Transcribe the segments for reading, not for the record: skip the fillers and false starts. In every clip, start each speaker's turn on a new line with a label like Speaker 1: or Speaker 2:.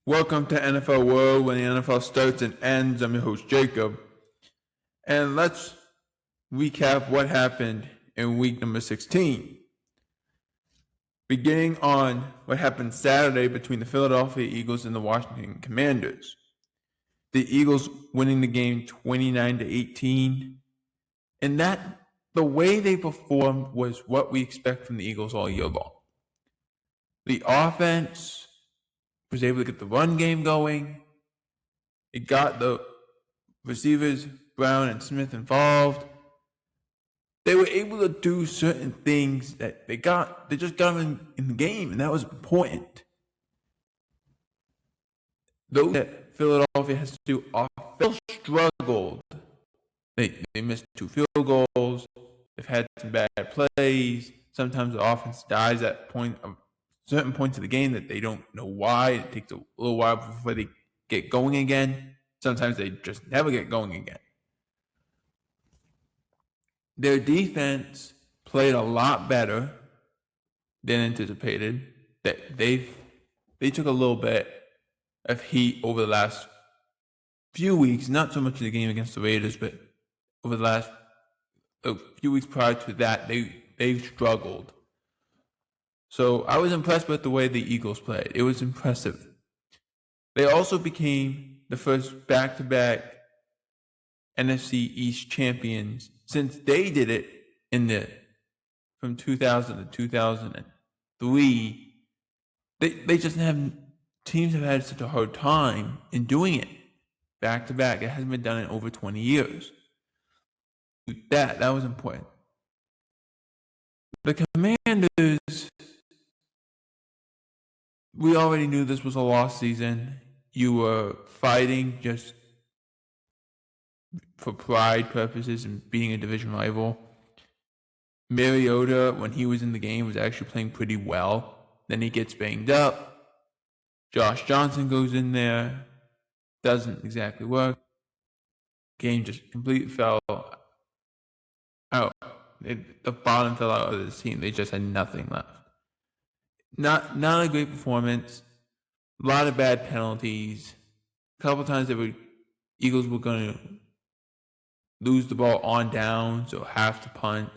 Speaker 1: Welcome to NFL World, when the NFL starts and ends. I'm your host, Jacob. And let's recap what happened in week number 16. Beginning on what happened Saturday between the Philadelphia Eagles and the Washington Commanders. The Eagles winning the game 29-18. And the way they performed was what we expect from the Eagles all year long. The offense was able to get the run game going. It got the receivers, Brown and Smith, involved. They were able to do certain things that they just got in the game, and that was important. Those that Philadelphia has to do offense struggled. They missed 2 field goals. They've had some bad plays. Sometimes the offense dies at certain points of the game that they don't know why. It takes a little while before they get going again. Sometimes they just never get going again. Their defense played a lot better than anticipated. That they took a little bit of heat over the last few weeks, not so much in the game against the Raiders, but over the last few weeks prior to that, they struggled. So I was impressed with the way the Eagles played. It was impressive. They also became the first back-to-back NFC East champions since they did it from 2000 to 2003. They just teams have had such a hard time in doing it back-to-back. It hasn't been done in over 20 years. That was important. The Commanders, we already knew this was a lost season. You were fighting just for pride purposes and being a division rival. Mariota, when he was in the game, was actually playing pretty well. Then he gets banged up. Josh Johnson goes in there. Doesn't exactly work. Game just completely fell out. The bottom fell out of this team. They just had nothing left. Not a great performance. A lot of bad penalties. A couple times the Eagles were going to lose the ball on downs or have to punt,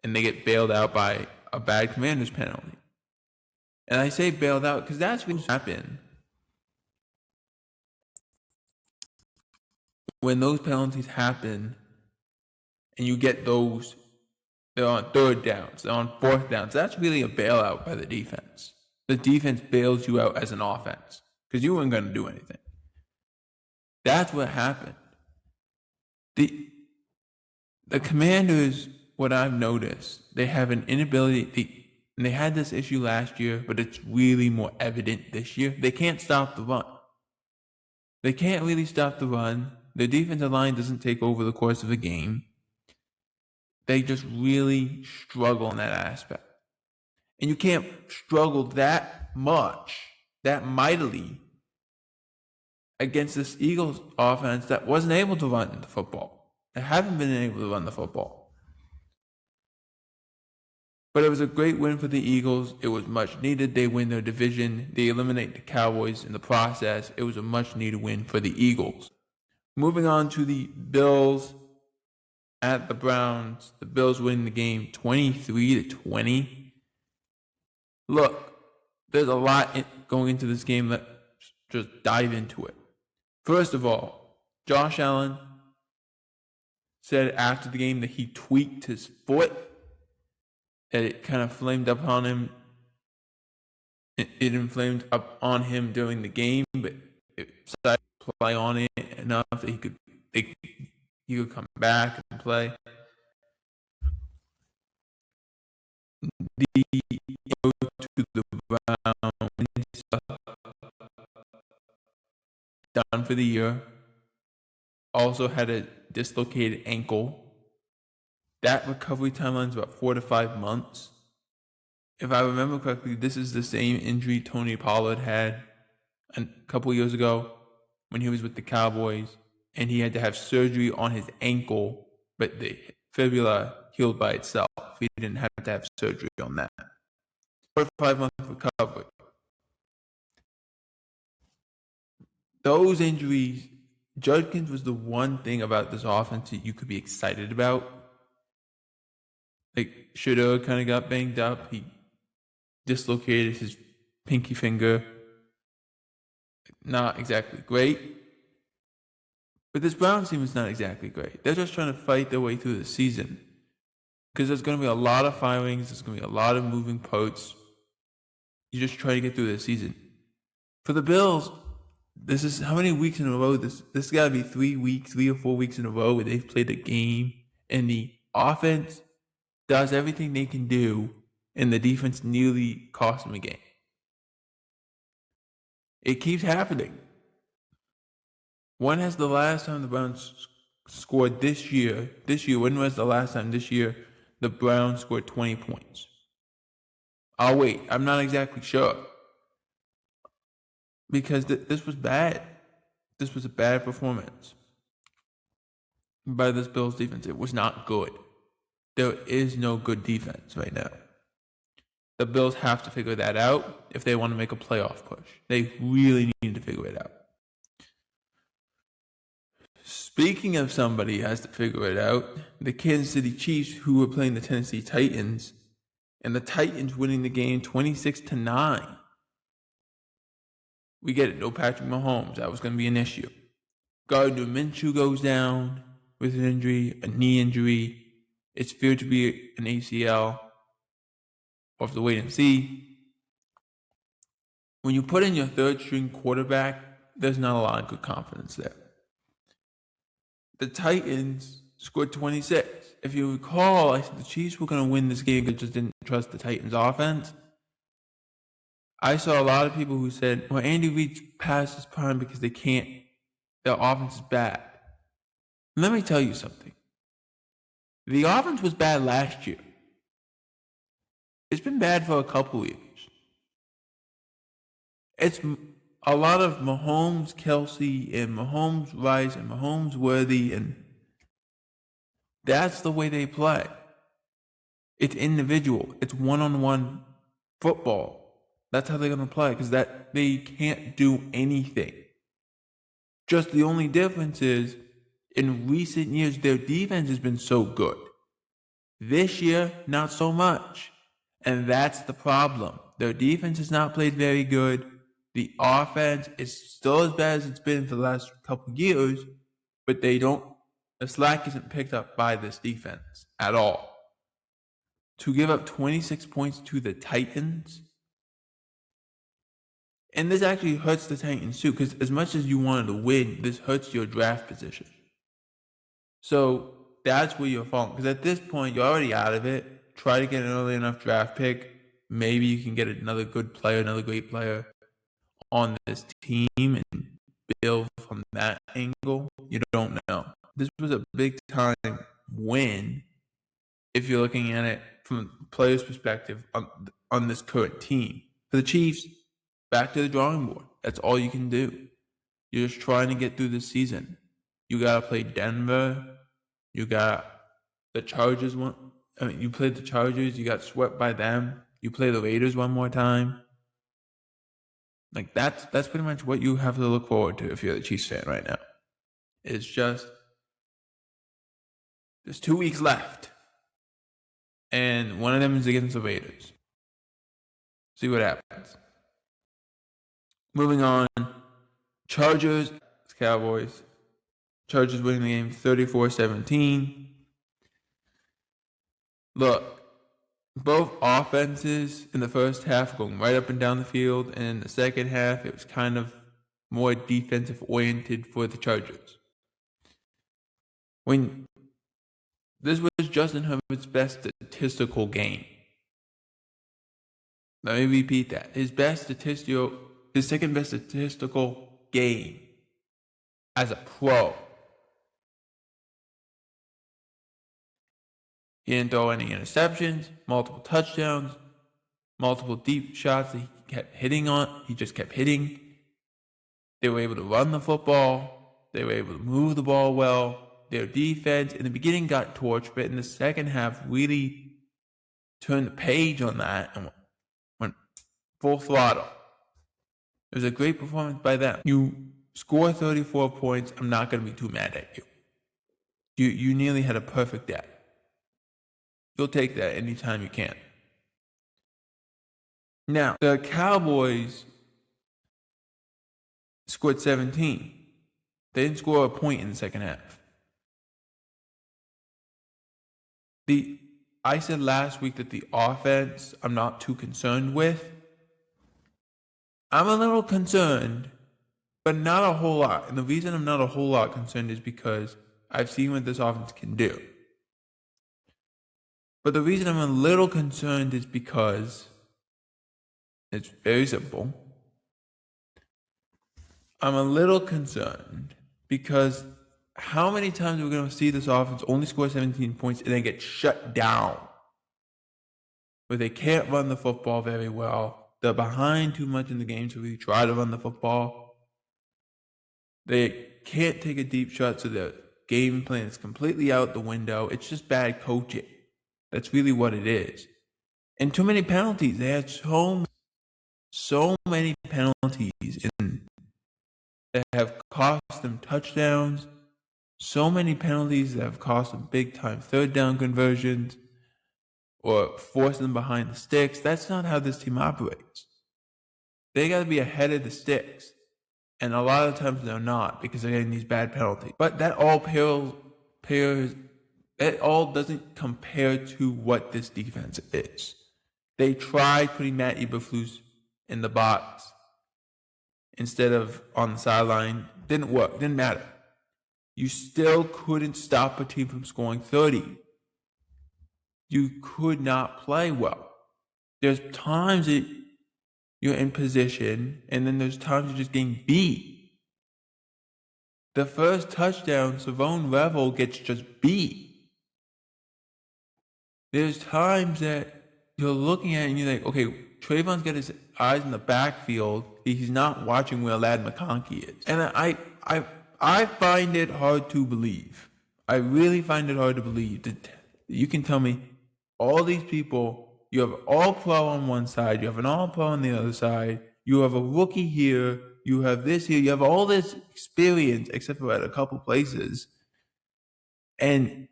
Speaker 1: and they get bailed out by a bad Commanders penalty. And I say bailed out because that's what happened. When those penalties happen and you get those, they're on third downs, they're on fourth downs, that's really a bailout by the defense. The defense bails you out as an offense because you weren't going to do anything. That's what happened. The Commanders, what I've noticed, they have an inability, and they had this issue last year, but it's really more evident this year. They can't stop the run. They can't really stop the run. Their defensive line doesn't take over the course of a game. They just really struggle in that aspect. And you can't struggle that much, that mightily, against this Eagles offense that wasn't able to run the football. They haven't been able to run the football. But it was a great win for the Eagles. It was much needed. They win their division. They eliminate the Cowboys in the process. It was a much needed win for the Eagles. Moving on to the Bills at the Browns. The Bills win the game 23-20. Look, there's a lot going into this game. Let's just dive into it. First of all, Josh Allen said after the game that he tweaked his foot, that it kind of flamed up on him. It inflamed up on him during the game, but it decided to play on it enough that he could come back and play. To the Browns, done for the year. Also had a dislocated ankle. That recovery timeline is about 4 to 5 months. If I remember correctly, this is the same injury Tony Pollard had a couple years ago when he was with the Cowboys, and he had to have surgery on his ankle, but the fibula healed by itself. He didn't have to have surgery on that. 4 to 5 month recovery. those injuries, Judkins was the one thing about this offense that you could be excited about. Like, Shooter kind of got banged up. He dislocated his pinky finger. Not exactly great. But this Browns team is not exactly great. They're just trying to fight their way through the season. Because there's going to be a lot of firings. There's going to be a lot of moving parts. You just try to get through the season. For the Bills, this is how many weeks in a row? This got to be 3 or 4 weeks in a row where they've played a game and the offense does everything they can do and the defense nearly cost them a game. It keeps happening. When has the last time the Browns scored this year? When was the last time this year the Browns scored 20 points? I'll wait. I'm not exactly sure. Because this was bad. This was a bad performance by this Bills defense. It was not good. There is no good defense right now. The Bills have to figure that out if they want to make a playoff push. They really need to figure it out. Speaking of somebody who has to figure it out, the Kansas City Chiefs, who were playing the Tennessee Titans, and the Titans winning the game 26-9. We get it, no Patrick Mahomes. That was going to be an issue. Gardner Minshew goes down with an injury, a knee injury. It's feared to be an ACL. We'll have to wait and see. When you put in your third string quarterback, there's not a lot of good confidence there. The Titans scored 26. If you recall, I said the Chiefs were going to win this game because just didn't trust the Titans' offense. I saw a lot of people who said, well, Andy Reid's past his prime because they can't, their offense is bad. Let me tell you something. The offense was bad last year. It's been bad for a couple years. It's a lot of Mahomes, Kelsey, and Mahomes Rice, and Mahomes Worthy, and that's the way they play. It's individual. It's one-on-one football. That's how they're going to play, because they can't do anything. Just the only difference is, in recent years, their defense has been so good. This year, not so much. And that's the problem. Their defense has not played very good. The offense is still as bad as it's been for the last couple of years, but the slack isn't picked up by this defense at all. To give up 26 points to the Titans, and this actually hurts the Titans too, because as much as you wanted to win, this hurts your draft position. So that's where you're falling. Because at this point, you're already out of it. Try to get an early enough draft pick. Maybe you can get another good player, another great player on this team and build from that angle. You don't know. This was a big time win if you're looking at it from the player's perspective on this current team. For the Chiefs, back to the drawing board. That's all you can do. You're just trying to get through the season. You got to play Denver. You got the Chargers. You played the Chargers. You got swept by them. You play the Raiders one more time. Like that's pretty much what you have to look forward to if you're the Chiefs fan right now. It's just there's 2 weeks left. And one of them is against the Raiders. See what happens. Moving on. Chargers, Cowboys. Chargers winning the game 34-17. Look, both offenses in the first half going right up and down the field, and in the second half, it was kind of more defensive oriented for the Chargers. This was Justin Herbert's best statistical game. Let me repeat that. His second best statistical game as a pro. He didn't throw any interceptions, multiple touchdowns, multiple deep shots that he kept hitting on. He just kept hitting. They were able to run the football. They were able to move the ball well. Their defense in the beginning got torched, but in the second half really turned the page on that and went full throttle. It was a great performance by them. You score 34 points, I'm not going to be too mad at you. You nearly had a perfect day. You'll take that anytime you can. Now, the Cowboys scored 17. They didn't score a point in the second half. I said last week that the offense I'm not too concerned with. I'm a little concerned, but not a whole lot. And the reason I'm not a whole lot concerned is because I've seen what this offense can do. But the reason I'm a little concerned is because it's very simple. I'm a little concerned because how many times are we going to see this offense only score 17 points and then get shut down? Where they can't run the football very well. They're behind too much in the game to really try to run the football. They can't take a deep shot, so the game plan is completely out the window. It's just bad coaching. That's really what it is. And too many penalties. They had so many penalties that have cost them touchdowns. So many penalties that have cost them big-time third down conversions or forcing them behind the sticks. That's not how this team operates. They got to be ahead of the sticks. And a lot of times they're not because they're getting these bad penalties. But that all doesn't compare to what this defense is. They tried putting Matt Eberflus in the box instead of on the sideline. Didn't work. Didn't matter. You still couldn't stop a team from scoring 30. You could not play well. There's times that you're in position, and then there's times you're just getting beat. The first touchdown, Savone Revel gets just beat. There's times that you're looking at it and you're like, okay, Trayvon's got his eyes in the backfield. He's not watching where Lad McConkey is. And I find it hard to believe. I really find it hard to believe that you can tell me all these people, you have all pro on one side, you have an all pro on the other side, you have a rookie here, you have this here, you have all this experience except for at a couple places, and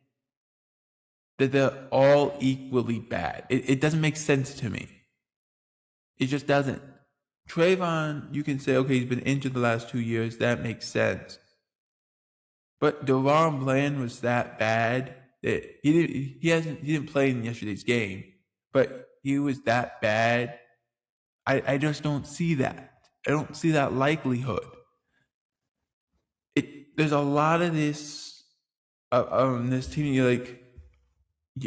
Speaker 1: that they're all equally bad. It doesn't make sense to me. It just doesn't. Trayvon, you can say, okay, he's been injured the last 2 years. That makes sense. But DeRon Bland was that bad that he didn't play in yesterday's game, but he was that bad. I just don't see that. I don't see that likelihood. There's a lot of this on this team. You're like,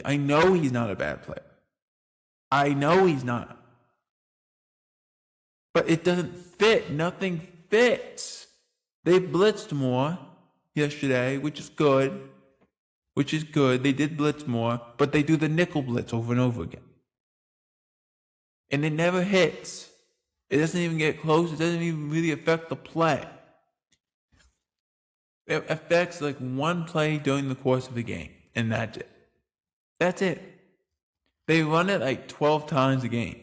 Speaker 1: I know he's not a bad player. I know he's not. But it doesn't fit. Nothing fits. They blitzed more yesterday, which is good. They did blitz more, but they do the nickel blitz over and over again. And it never hits. It doesn't even get close. It doesn't even really affect the play. It affects like one play during the course of the game, and that's it. That's it. They run it like 12 times a game.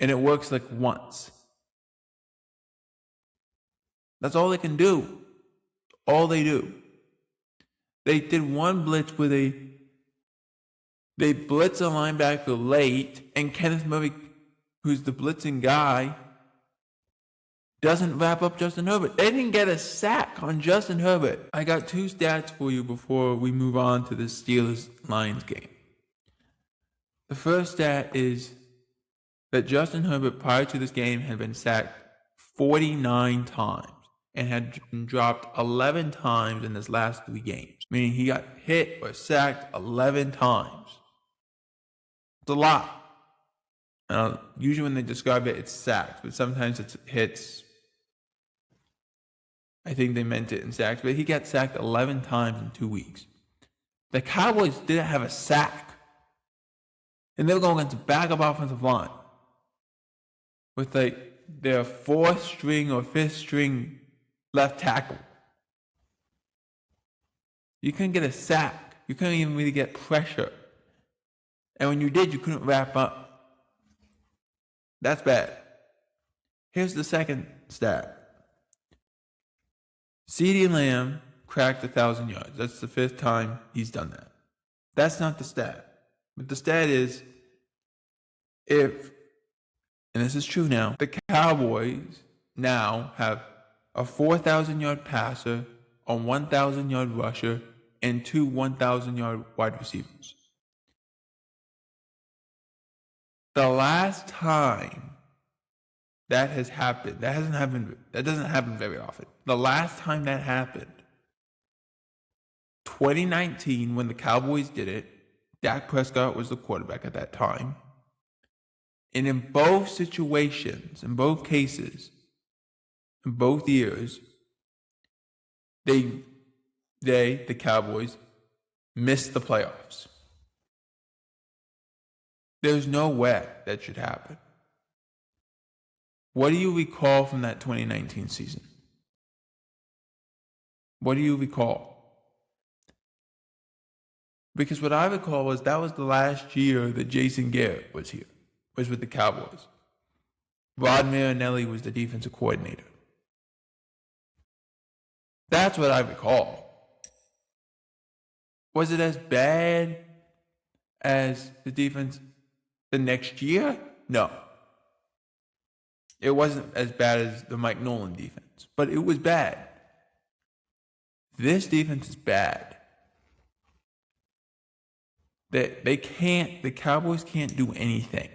Speaker 1: And it works like once. That's all they can do. All they do. They did one blitz where they blitz a linebacker late, and Kenneth Murray, who's the blitzing guy, doesn't wrap up Justin Herbert. They didn't get a sack on Justin Herbert. I got two stats for you before we move on to the Steelers-Lions game. The first stat is that Justin Herbert, prior to this game, had been sacked 49 times and had been dropped 11 times in his last 3 games. Meaning he got hit or sacked 11 times. It's a lot. Usually when they describe it, it's sacks, but sometimes it's hits. I think they meant it in sacks, but he got sacked 11 times in 2 weeks. The Cowboys didn't have a sack. And they were going against a backup offensive line with like their 4th string or 5th string left tackle. You couldn't get a sack. You couldn't even really get pressure. And when you did, you couldn't wrap up. That's bad. Here's the second stat. CeeDee Lamb cracked 1,000 yards. That's the 5th time he's done that. That's not the stat. But the stat is, if, and this is true now, the Cowboys now have a 4,000-yard passer, a 1,000-yard rusher, and 2 1,000-yard wide receivers. The last time that has happened, that doesn't happen very often. The last time that happened, 2019, when the Cowboys did it, Dak Prescott was the quarterback at that time. And in both situations, in both cases, in both years, the Cowboys, missed the playoffs. There's no way that should happen. What do you recall from that 2019 season? What do you recall? Because what I recall was that was the last year that Jason Garrett was here, was with the Cowboys. Rod Marinelli was the defensive coordinator. That's what I recall. Was it as bad as the defense the next year? No. It wasn't as bad as the Mike Nolan defense, but it was bad. This defense is bad. The Cowboys can't do anything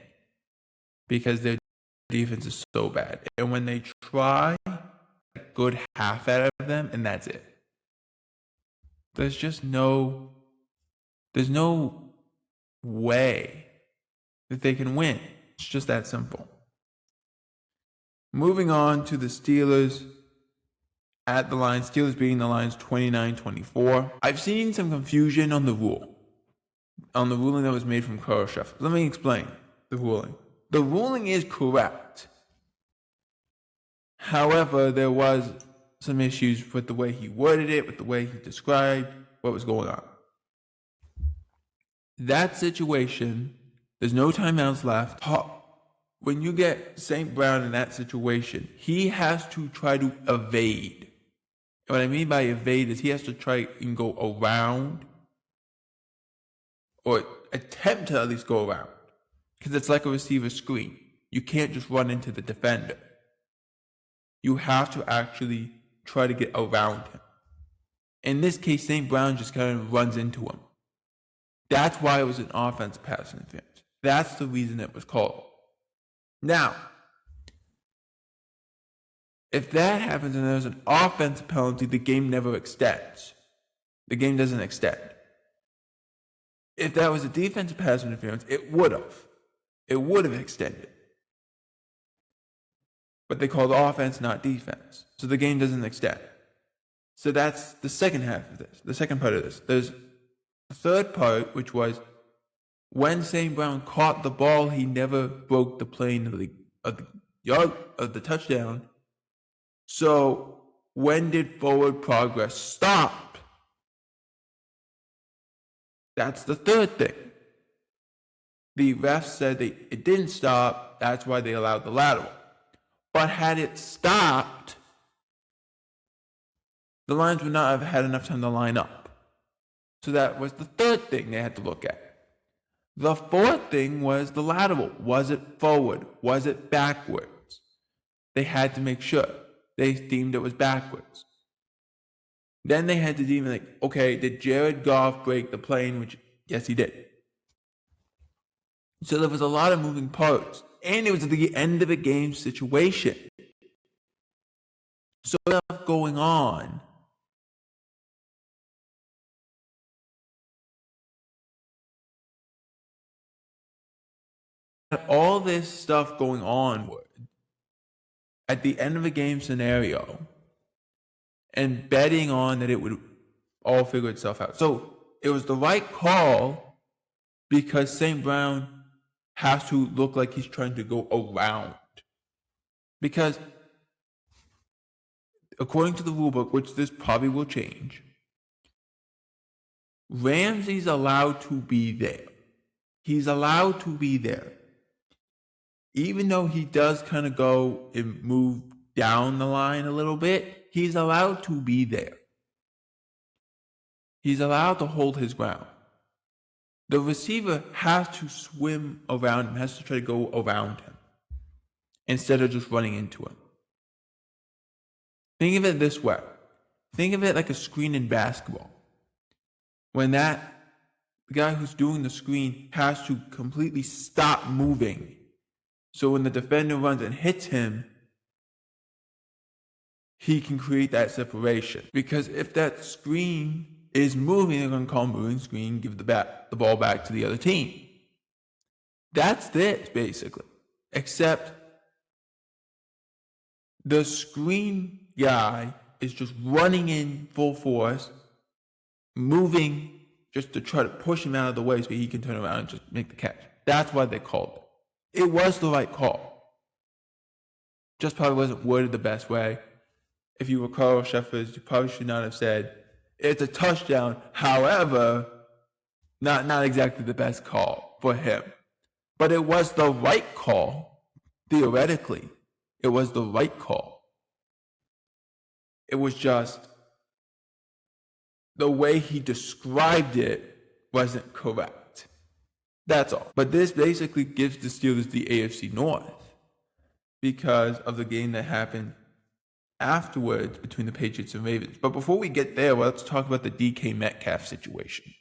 Speaker 1: because their defense is so bad. And when they try, a good half out of them, and that's it. There's no way that they can win. It's just that simple. Moving on to the Steelers at the Lions. Steelers beating the Lions 29-24. I've seen some confusion on the ruling that was made from Carl Sheffield. Let me explain the ruling. The ruling is correct. However, there was some issues with the way he worded it, with the way he described what was going on. That situation, there's no timeouts left. When you get St. Brown in that situation, he has to try to evade. And what I mean by evade is he has to try and go around, or attempt to at least go around, because it's like a receiver screen. You can't just run into the defender. You have to actually try to get around him. In this case, St. Brown just kind of runs into him. That's why it was an offense pass interference. That's the reason it was called. Now, if that happens and there's an offensive penalty, the game never extends. The game doesn't extend. If that was a defensive pass interference, it would have. It would have extended. But they called offense, not defense. So the game doesn't extend. So that's the second half of this, the second part of this. There's the third part, which was when St. Brown caught the ball, he never broke the plane of the touchdown. So when did forward progress stop? That's the third thing. The refs said it didn't stop. That's why they allowed the lateral. But had it stopped, the Lions would not have had enough time to line up. So that was the third thing they had to look at. The fourth thing was the lateral. Was it forward? Was it backwards? They had to make sure. They deemed it was backwards. Then they had to deem like, okay, did Jared Goff break the plane? Which, yes, he did. So there was a lot of moving parts. And it was at the end of a game situation. So stuff going on. All this stuff going on at the end of a game scenario and betting on that it would all figure itself out. So it was the right call because St. Brown has to look like he's trying to go around. Because according to the rulebook, which this probably will change, Ramsey's allowed to be there. He's allowed to be there. Even though he does kind of go and move down the line a little bit, he's allowed to be there. He's allowed to hold his ground. The receiver has to swim around him, has to try to go around him instead of just running into him. Think of it this way. Think of it like a screen in basketball. When the guy who's doing the screen has to completely stop moving. So when the defender runs and hits him, he can create that separation. Because if that screen is moving, they're going to call moving screen, give the ball back to the other team. That's this, basically. Except the screen guy is just running in full force, moving just to try to push him out of the way so he can turn around and just make the catch. That's why they called it. It was the right call. Just probably wasn't worded the best way. If you were Carl Sheffers, you probably should not have said, it's a touchdown. However, not exactly the best call for him. But it was the right call, theoretically. It was the right call. It was just the way he described it wasn't correct. That's all. But this basically gives the Steelers the AFC North because of the game that happened afterwards between the Patriots and Ravens. But before we get there, let's talk about the DK Metcalf situation.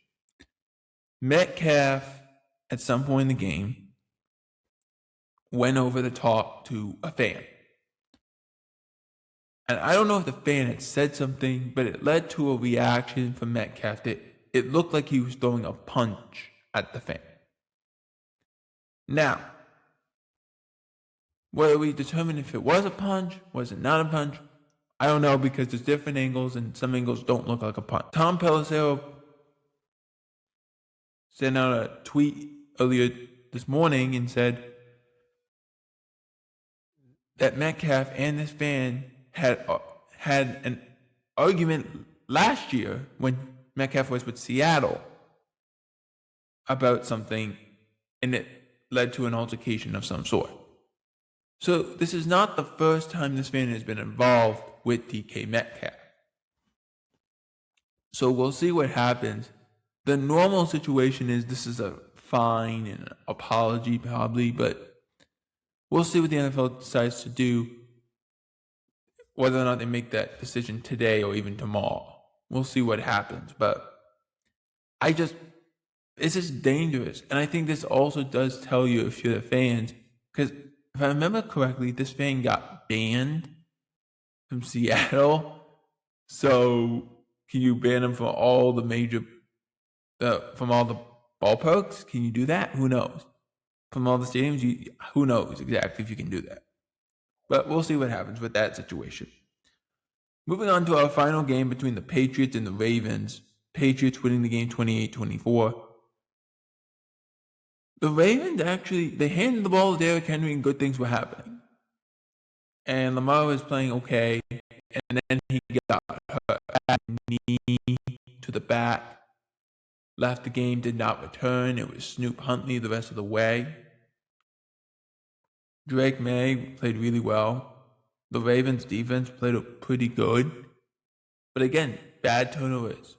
Speaker 1: Metcalf, at some point in the game, went over the top to a fan. And I don't know if the fan had said something, but it led to a reaction from Metcalf that it looked like he was throwing a punch at the fan. Now, whether we determine if it was a punch, was it not a punch, I don't know, because there's different angles and some angles don't look like a punch. Tom Pelissero sent out a tweet earlier this morning and said that Metcalf and this fan had an argument last year when Metcalf was with Seattle about something, and it led to an altercation of some sort. So this is not the first time this fan has been involved with DK Metcalf. So we'll see what happens. The normal situation is this is a fine and an apology probably, but we'll see what the NFL decides to do, whether or not they make that decision today or even tomorrow. We'll see what happens, but this is dangerous. And I think this also does tell you, if you're the fans, because if I remember correctly, this fan got banned from Seattle. So can you ban him from all the from all the ballparks? Can you do that? Who knows? From all the stadiums, who knows exactly if you can do that. But we'll see what happens with that situation. Moving on to our final game between the Patriots and the Ravens. Patriots winning the game 28-24. The Ravens they handed the ball to Derrick Henry and good things were happening. And Lamar was playing okay. And then he got hurt. Knee to the back. Left the game, did not return. It was Snoop Huntley the rest of the way. Drake May played really well. The Ravens defense played pretty good. But again, bad turnovers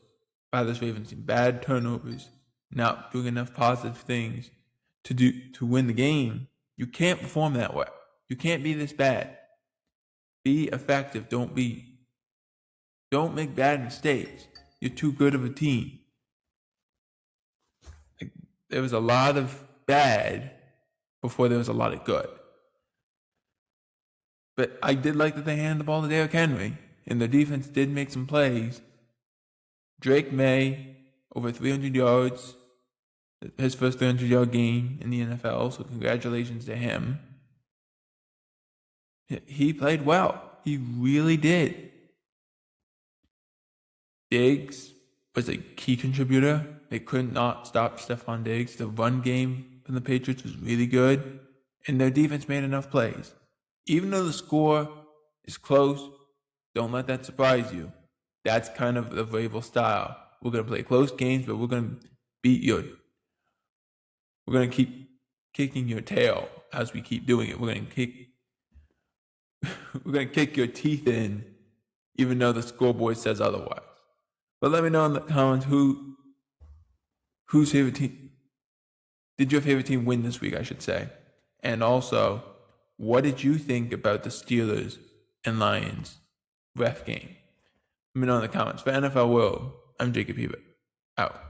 Speaker 1: by this Ravens team. Bad turnovers. Not doing enough positive things to win the game. You can't perform that way. You can't be this bad. Be effective. Don't make bad mistakes. You're too good of a team. There was a lot of bad before there was a lot of good. But I did like that they handed the ball to Derrick Henry, and the defense did make some plays. Drake May, over 300 yards, his first 300-yard game in the NFL, so congratulations to him. He played well. He really did. Diggs was a key contributor. They could not stop Stephon Diggs. The run game from the Patriots was really good, and their defense made enough plays. Even though the score is close, don't let that surprise you. That's kind of the Vrabel style. We're going to play close games, but we're going to beat you. We're going to keep kicking your tail as we keep doing it. We're going to we're gonna kick your teeth in, even though the scoreboard says otherwise. But let me know in the comments whose favorite team did your favorite team win this week, I should say. And also, what did you think about the Steelers and Lions ref game? Let me know in the comments. For NFL World, I'm Jacob Hebert. Out.